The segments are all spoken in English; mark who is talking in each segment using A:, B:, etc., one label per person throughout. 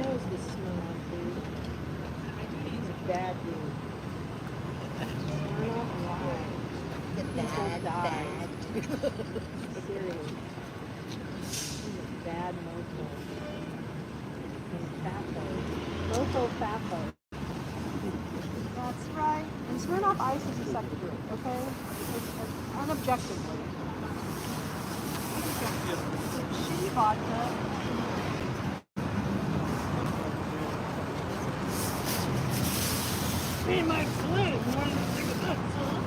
A: knows this Smirnoff dude. He's a bad dude. Smirnoff lied. People died. Seriously. He's a bad mofo. And Fafo. Mofo Fafo.
B: That's right. And Smirnoff Ice is a second drink, okay? It's unobjectively. Shitty vodka.
A: Hey, Mike Flynn, you wanted to think of that song?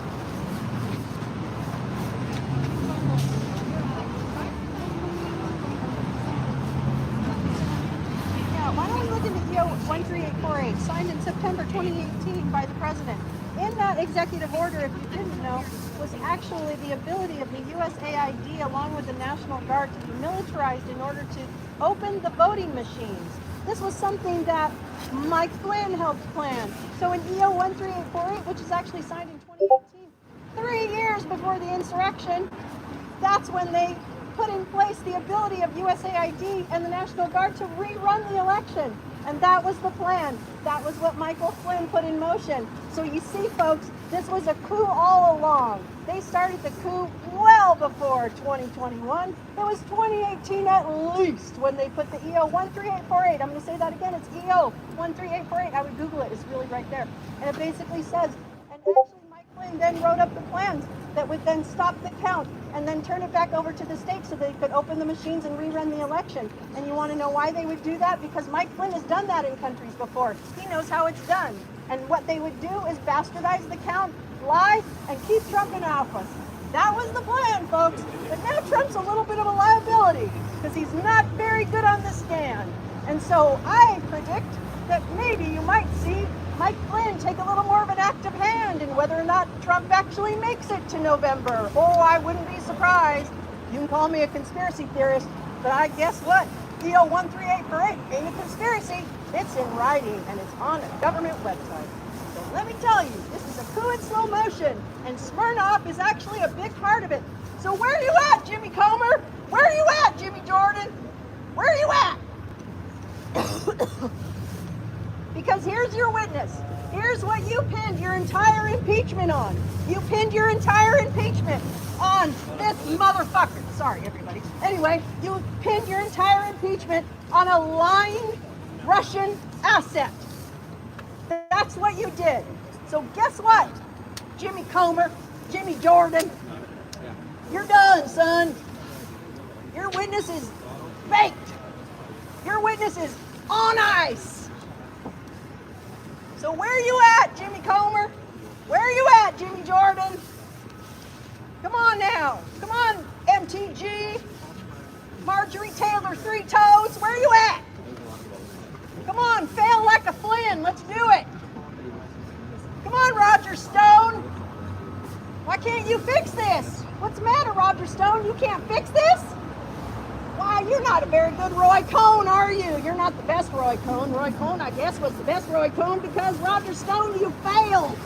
B: Yeah, why don't we look into EO 13848, signed in September 2018 by the President. In that executive order, if you didn't know, was actually the ability of the USAID along with the National Guard to be militarized in order to open the voting machines. This was something that Mike Flynn helped plan. So in EO 13848, which is actually signed in 2018, 3 years before the insurrection, that's when they put in place the ability of USAID and the National Guard to rerun the election. And that was the plan. That was what Michael Flynn put in motion. So you see, folks, this was a coup all along. They started the coup well before 2021. It was 2018 at least when they put the EO 13848. I'm going to say that again. It's EO 13848. I would Google it. It's really right there. And it basically says, and actually Mike Flynn then wrote up the plans that would then stop the count and then turn it back over to the states so they could open the machines and rerun the election. And you want to know why they would do that? Because Mike Flynn has done that in countries before. He knows how it's done. And what they would do is bastardize the count, lie, and keep Trump in office. That was the plan, folks. But now Trump's a little bit of a liability because he's not very good on the stand. And so I predict that maybe you might see Mike Flynn take a little more of an active hand in whether or not Trump actually makes it to November. Oh, I wouldn't be surprised. You can call me a conspiracy theorist, but I guess what? EO 13848 ain't a conspiracy. It's in writing and it's on a government website. So let me tell you, this is a coup in slow motion, and Smirnoff is actually a big part of it. So where are you at, Jimmy Comer? Where are you at, Jimmy Jordan? Where are you at? Because here's your witness. Here's what you pinned your entire impeachment on. You pinned your entire impeachment on this motherfucker. Sorry, everybody. Anyway, you pinned your entire impeachment on a lying Russian asset. That's what you did. So guess what, Jimmy Comer, Jimmy Jordan? You're done, son. Your witness is baked. Your witness is on ice. So where are you at, Jimmy Comer? Where are you at, Jimmy Jordan? Come on now. Come on, MTG. Marjorie Taylor Three Toes. Where are you at? Come on, fail like a Flynn. Let's do it. Come on, Roger Stone. Why can't you fix this? What's the matter, Roger Stone? You can't fix this? Why, you're not a very good Roy Cohn, are you? You're not the best Roy Cohn. Roy Cohn, I guess, was the best Roy Cohn because, Roger Stone, you failed.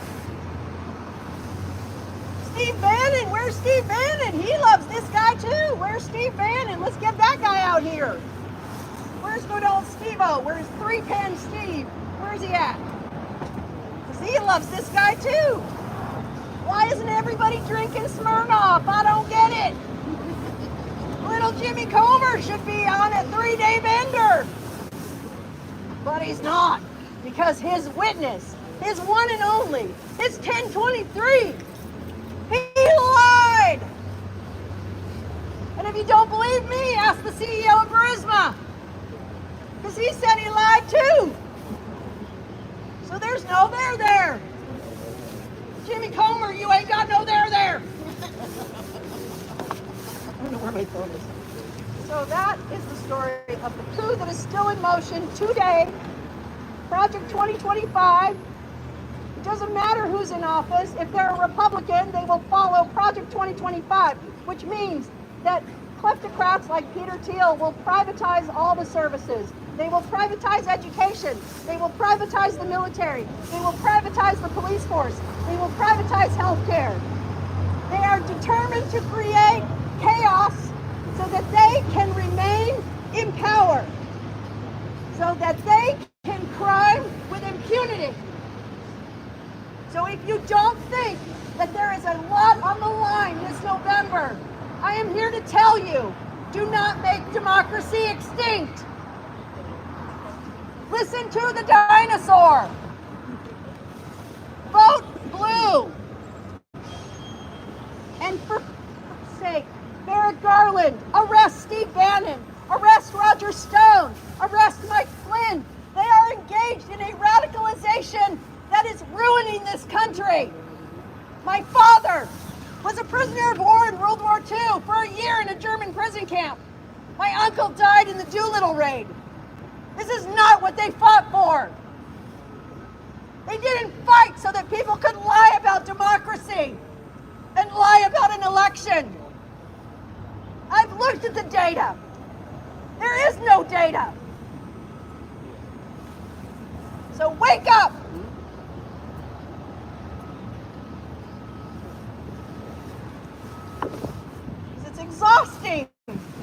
B: Steve Bannon, where's Steve Bannon? He loves this guy too. Where's Steve Bannon? Let's get that guy out here. Where's good old Steve-O? Where's 3-Pen Steve? Where's he at? Because he loves this guy too. Why isn't everybody drinking Smirnoff? I don't get it. Little Jimmy Comer should be on a 3-day bender. But he's not, because his witness, his one and only, his 1023, he lied. And if you don't believe me, ask the CEO of Burisma, because he said he lied too. So there's no there there. Jimmy Comer, you ain't got no there there. I don't know where my phone is. So that is the story of the coup that is still in motion today. Project 2025. It doesn't matter who's in office. If they're a Republican, they will follow Project 2025, which means that kleptocrats like Peter Thiel will privatize all the services. They will privatize education. They will privatize the military. They will privatize the police force. They will privatize healthcare. They are determined to create chaos so that they can remain in power, so that they do not make democracy extinct. Listen to the dinosaur. Vote blue. And for sake, Merrick Garland, arrest Steve Bannon, arrest Roger Stone, arrest Mike Flynn. They are engaged in a radicalization that is ruining this country. My father was a prisoner of war in World War II for a year in a German prison camp. My uncle died in the Doolittle raid. This is not what they fought for. They didn't fight so that people could lie about democracy and lie about an election. I've looked at the data. There is no data. So wake up. It's exhausting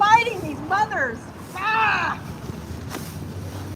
B: fighting these mothers. Ah!